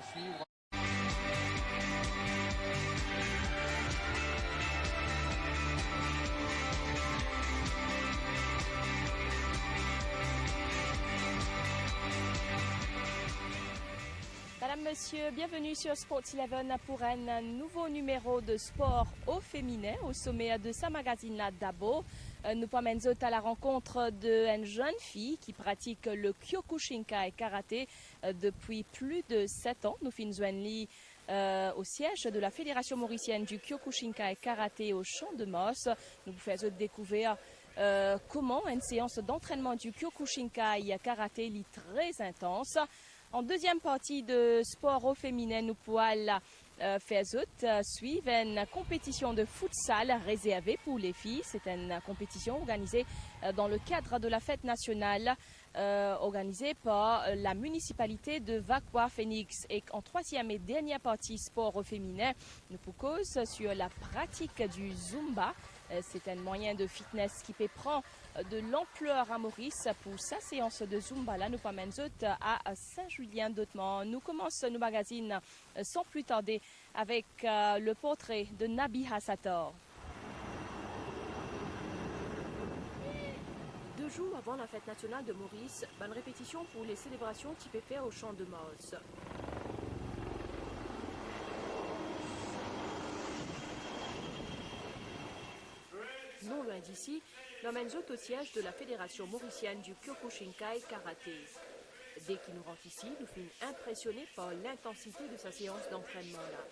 suivre. Madame, Monsieur, bienvenue sur Sports 11 pour un nouveau numéro de sport au féminin au sommet de sa magazine d'Abo. Nous promènent à la rencontre d'une jeune fille qui pratique le Kyokushinkai karaté depuis plus de 7 ans. Nous finissons au siège de la Fédération mauricienne du Kyokushinkai karaté au Champ de Mars. Nous vous faisons découvrir comment une séance d'entraînement du Kyokushinkai karaté est très intense. En deuxième partie de sport au féminin, nous pouvons suivre une compétition de futsal réservée pour les filles. C'est une compétition organisée dans le cadre de la fête nationale organisée par la municipalité de Vakwa Phoenix. Et en troisième et dernière partie sport au féminin, nous pouvons sur la pratique du Zumba. C'est un moyen de fitness qui peut prendre de l'ampleur à Maurice. Pour sa séance de Zumba, là, nous promènons à Saint-Julien-d'Otman. Nous commençons nos magazines sans plus tarder avec le portrait de Nabiha Sator. 2 jours avant la fête nationale de Maurice, bonne répétition pour les célébrations qui peut faire au Champ de Mars. Non loin d'ici, nous mènent au siège de la Fédération mauricienne du Kyokushinkai karaté. Dès qu'il nous rentre ici, nous sommes impressionnés par l'intensité de sa séance d'entraînement-là.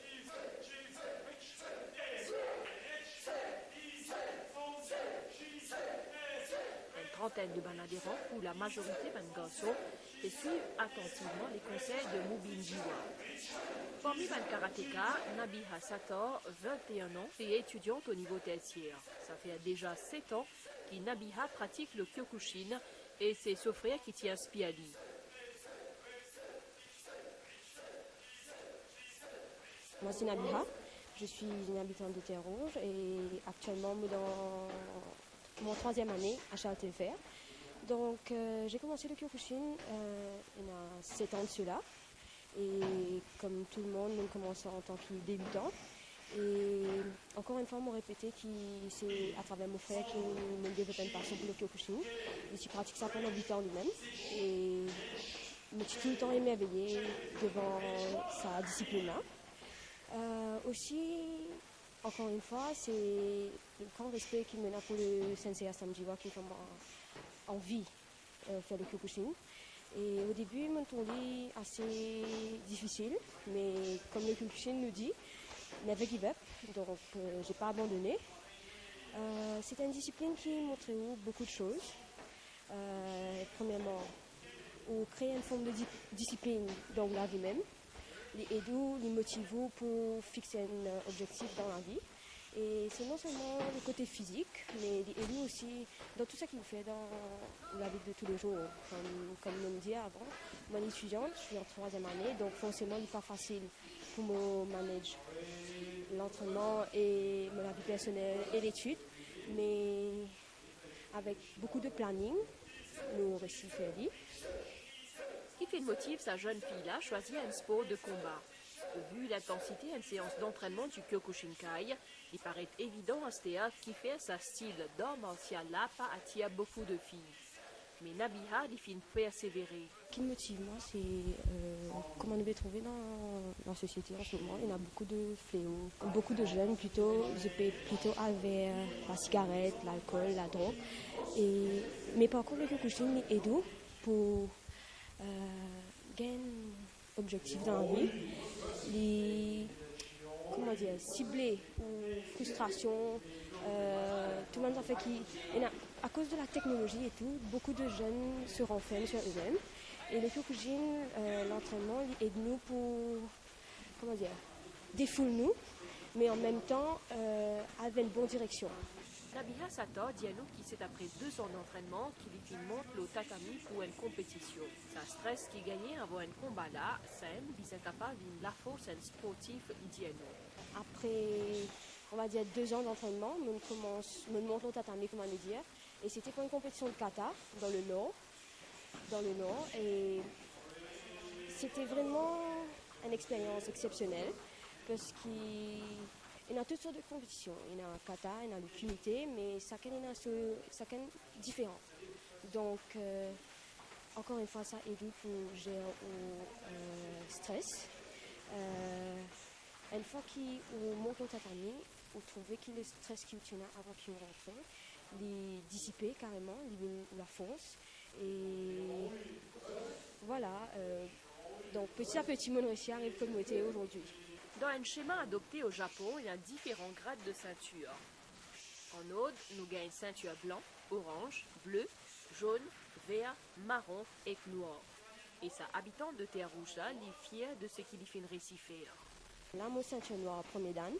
Une trentaine de adhérents, pour la majorité de garçons, et suivent attentivement les conseils de Mubin Jiwa. Parmi les karatéka, Nabiha Sator, 21 ans, et étudiante au niveau tertiaire. Ça fait déjà 7 ans que Nabiha pratique le Kyokushin et c'est son frère qui t'y inspire à lui. Moi c'est Nabiha, je suis une habitante de Terre-Rouge et actuellement dans mon 3e année à Châteaufer. Donc j'ai commencé le Kyokushin il y a 7 ans de cela. Et comme tout le monde, nous commençons en tant que débutants. Et encore une fois, on m'a répété que c'est à travers mon frère qui me développe une passion pour le Kyokushin. Je pratique ça pendant 8 ans lui-même. Et je me suis tout le temps émerveillée devant sa discipline-là. Aussi, encore une fois, c'est le grand respect qu'il me a pour le sensei Asamjiwa qui a envie de faire le Kyokushin. Et au début, mon tournée assez difficile, mais comme le Kyokushin nous dit, never give up, donc j'ai pas abandonné. C'est une discipline qui montre beaucoup de choses. Premièrement, on crée une forme de discipline dans la vie même, les aidez, les motive pour fixer un objectif dans la vie. Et c'est non seulement le côté physique, mais les aider aussi dans tout ça qu'il fait dans la vie de tous les jours. Comme on me dit avant, moi étudiante, je suis en 3e année, donc forcément il n'est pas facile pour me manager l'entraînement et la vie personnelle et l'étude, mais avec beaucoup de planning, nous réussissons à faire vie. Qui fait le motif sa jeune fille-là choisit un sport de combat. Vu l'intensité d'une séance d'entraînement du Kyokushinkai, il paraît évident à ce théâtre qui fait sa style d'art martial-là pas attire beaucoup de filles. Mais Nabiha dit qu'il faut persévérer. Ce qui me motive, moi, c'est comment on peut trouver dans la société en ce moment. Il y a beaucoup de fléaux. Beaucoup de jeunes plutôt avec la cigarette, l'alcool, la drogue. Mais par contre, le Kyokushin est doux pour gagner un objectif dans la vie. Comment dire, ciblé ou frustration, tout le monde en fait à cause de la technologie et tout, beaucoup de jeunes se renferment sur eux-mêmes. Et le Kyokushin, l'entraînement, aide nous pour, comment dire, défoule nous, mais en même temps avec une bonne direction. Nabiha Sator dit à nous qu'il c'est après 2 ans d'entraînement qu'il monte le tatami pour une compétition. Ça stress qui gagnait avant un combat là, ça aime, il s'est capable d'une la force un sportif idéal. Après, on va dire 2 ans d'entraînement, on monte le tatami, comment le dire, et c'était pour une compétition de kata dans le Nord, et c'était vraiment une expérience exceptionnelle parce qu'il y a toutes sortes de compétitions. Il y a un kata, il y a le kumité, mais chacun est différent. Donc, encore une fois, ça aide pour gérer le stress. Une fois qu'on monte au tatami, on trouve que le stress qu'il y a avant qu'il rentre, il est dissipé carrément, il la force. Et voilà, donc petit à petit, mon réussi arrive comme était aujourd'hui. Dans un schéma adopté au Japon, il y a différents grades de ceinture. En Aude, nous gagnons une ceinture blanc, orange, bleu, jaune, vert, marron et noir. Et sa habitante de terre rouge là, est fière de ce qu'il y fait une récifère. Là, mon ceinture noire, premier dan.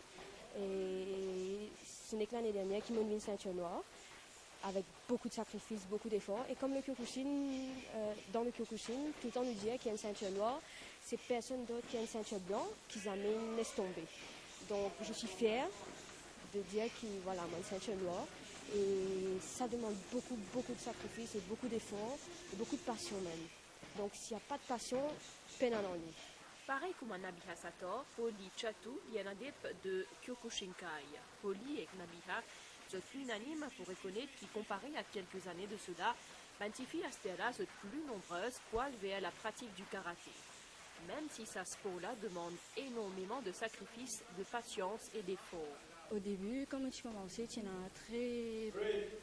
Et ce n'est que l'année dernière qui m'a mis une ceinture noire, avec beaucoup de sacrifices, beaucoup d'efforts. Et comme le Kyokushin, dans le Kyokushin, tout le temps nous disait qu'il y a une ceinture noire, c'est personne d'autre qui a une ceinture blanche qui amène laisse tomber. Donc je suis fière de dire que voilà, moi une ceinture noire. Et ça demande beaucoup, beaucoup de sacrifices et beaucoup d'efforts, et beaucoup de passion même. Donc s'il n'y a pas de passion, peine à l'ennui. Pareil comme Nabiha Sator, Poli Chatu, il y a un adepte de Kyokushinkai. Poli et Nabiha sont unanimes pour reconnaître qu'ils, comparé à quelques années de cela, Bantifi Astera sont plus nombreuses pour vers la pratique du karaté. Même si sa sport-là demande énormément de sacrifices, de patience et d'efforts. Au début, quand tu commençais, tu en as très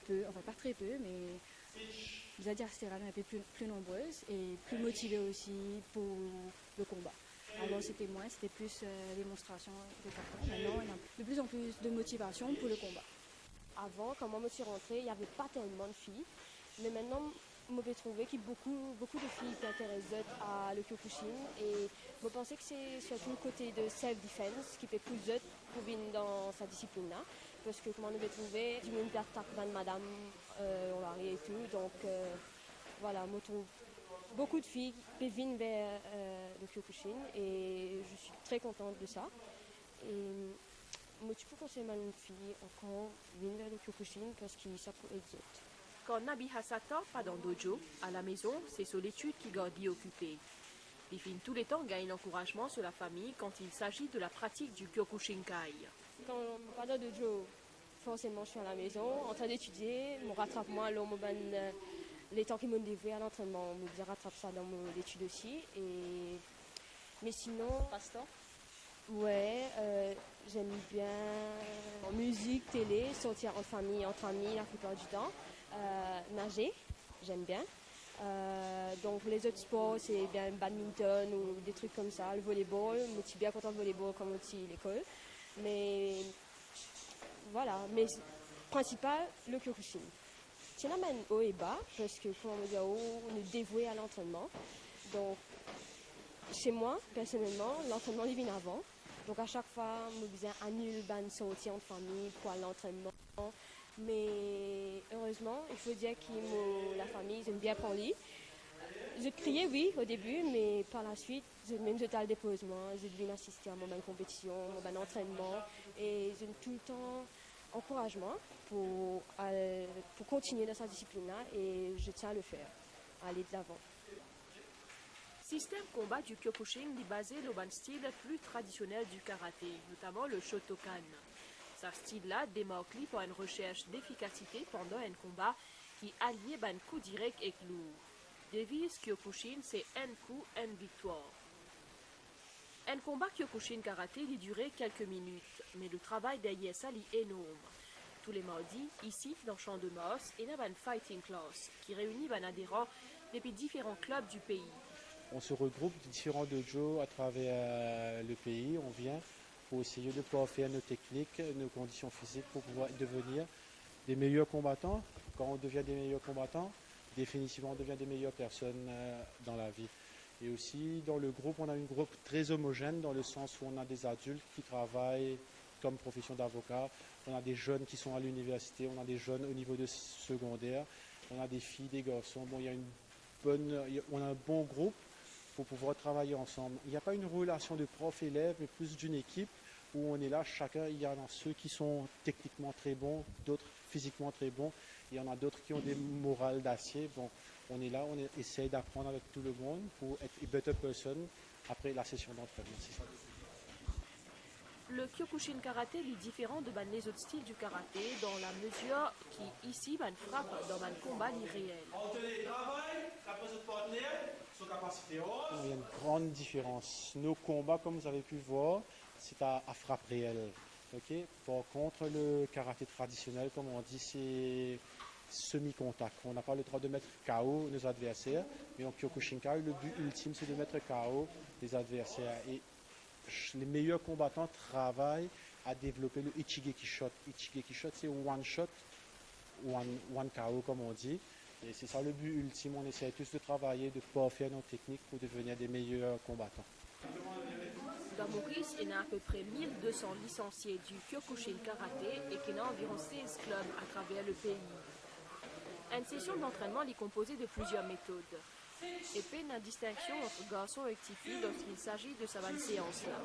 peu, enfin pas très peu, mais les adversaires étaient un peu plus nombreuses et plus motivées aussi pour le combat. Avant c'était moins, c'était plus démonstration de kata. Maintenant, il y a de plus en plus de motivation pour le combat. Avant, quand moi je suis rentrée, il n'y avait pas tellement de filles. Mais maintenant, je peux trouver qu'il y a beaucoup de filles qui s'intéressent à le Kyokushin. Et je pense que c'est surtout le côté de self-defense qui fait plus pour venir dans sa discipline-là. Parce que comment on peut trouver du monde qui attaque madame, on l'arrière et tout. Donc voilà, je trouve beaucoup de filles qui viennent vers le Kyokushin. Et je suis très contente de ça. Et moi, tu peux conseiller à une fille encore venir vers le Kyokushin parce que ça peut être. Quand Nabiha Sator pas dans dojo, à la maison, c'est solitude qui garde occupée. Les filles tous les temps gagnent l'encouragement sur la famille quand il s'agit de la pratique du Kyokushinkai. Quand on pas dans dojo, forcément je suis à la maison en train d'étudier, je rattrape moi les temps qui m'ont dévoué à l'entraînement, je rattrape ça dans mon étude aussi. Mais sinon, Passe-temps? Ouais, j'aime bien en musique, télé, sortir en famille, entre amis la plupart du temps. Nager, j'aime bien. Donc les autres sports, c'est bien le badminton ou des trucs comme ça, le volleyball. Je suis bien content de volleyball comme aussi l'école. Mais voilà, mais principal, le Kyokushin. C'est un haut et bas parce que pour me dire, on est dévoué à l'entraînement. Donc chez moi, personnellement, l'entraînement il vient avant. Donc à chaque fois, je besoin annuler une sortie en famille pour l'entraînement. Mais heureusement, il faut dire que la famille, ils aiment bien prendre lit. Je criais oui au début, mais par la suite, même je le déposement, je devais assister à mon compétition, mon entraînement. Et j'ai tout le temps encouragement pour continuer dans cette discipline-là et je tiens à le faire, à aller de l'avant. Système combat du Kyokushin est basé sur un style plus traditionnel du karaté, notamment le Shotokan. Ce style-là démarque par une recherche d'efficacité pendant un combat qui allie un coup direct et lourd. Devise Kyokushin, c'est un coup, une victoire. Un combat Kyokushin karaté lui durait quelques minutes, mais le travail derrière ça est énorme. Tous les mardis, ici, dans Champ de Mars, il y a une fighting class qui réunit un adhérent depuis différents clubs du pays. On se regroupe de différents dojos à travers le pays, on vient pour essayer de pouvoir faire nos techniques, nos conditions physiques pour pouvoir devenir des meilleurs combattants. Quand on devient des meilleurs combattants, définitivement on devient des meilleures personnes dans la vie. Et aussi dans le groupe, on a un groupe très homogène dans le sens où on a des adultes qui travaillent comme profession d'avocat, on a des jeunes qui sont à l'université, on a des jeunes au niveau de secondaire, on a des filles, des garçons. Bon, on a un bon groupe pour pouvoir travailler ensemble. Il n'y a pas une relation de prof-élève, mais plus d'une équipe où on est là, chacun, il y en a ceux qui sont techniquement très bons, d'autres physiquement très bons, Il y en a d'autres qui ont des morales d'acier. Bon, on est là, on essaye d'apprendre avec tout le monde pour être une better person après la session d'entraînement. C'est ça. Le Kyokushin karaté est différent de les autres styles du karaté dans la mesure qui ici frappe dans un combat irréel. Il y a une grande différence. Nos combats, comme vous avez pu voir, c'est à frappe réelle. Okay? Par contre, le karaté traditionnel, comme on dit, c'est semi-contact. On n'a pas le droit de mettre KO nos adversaires, mais en Kyokushinkai, le but ultime, c'est de mettre KO les adversaires. Et les meilleurs combattants travaillent à développer le Ichigeki Shot. Ichigeki Shot, c'est one shot, one KO, comme on dit. Et c'est ça le but ultime. On essaie tous de travailler, de parfaire nos techniques pour devenir des meilleurs combattants. Dans Maurice, il y a à peu près 1200 licenciés du Kyokushin karaté et qu'il y a environ 16 clubs à travers le pays. Une session d'entraînement est composée de plusieurs méthodes. Et puis, une distinction entre garçons et petites filles lorsqu'il s'agit de cette séance-là.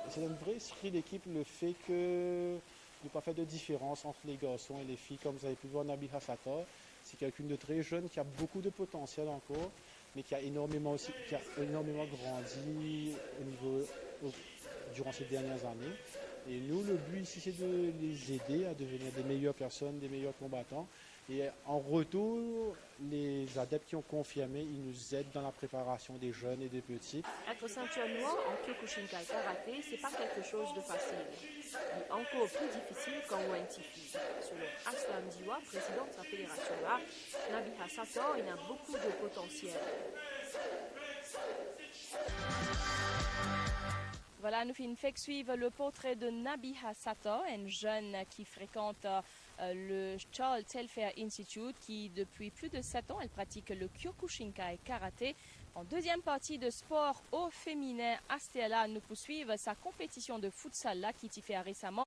C'est un vrai esprit d'équipe, le fait que ne pas faire de différence entre les garçons et les filles. Comme vous avez pu voir, Nabiha Sator, c'est quelqu'un de très jeune qui a beaucoup de potentiel encore, mais qui a énormément grandi durant ces dernières années. Et nous, le but ici, c'est de les aider à devenir des meilleures personnes, des meilleurs combattants. Et en retour, les adeptes qui ont confirmé, ils nous aident dans la préparation des jeunes et des petits. Être ceinture noire en Kyokushinkai karaté, c'est pas quelque chose de facile. Mais encore plus difficile qu'en WNTF. Selon Aslam Diwa, président de sa fédération-là, Nabiha Sator, il a beaucoup de potentiel. Voilà, nous finissons fait suivre le portrait de Nabiha Sator, une jeune qui fréquente le Child Welfare Institute, qui depuis plus de 7 ans, elle pratique le Kyokushinkai karaté. En deuxième partie de sport au féminin, Astella nous poursuivre sa compétition de futsal là qui s'y fait récemment.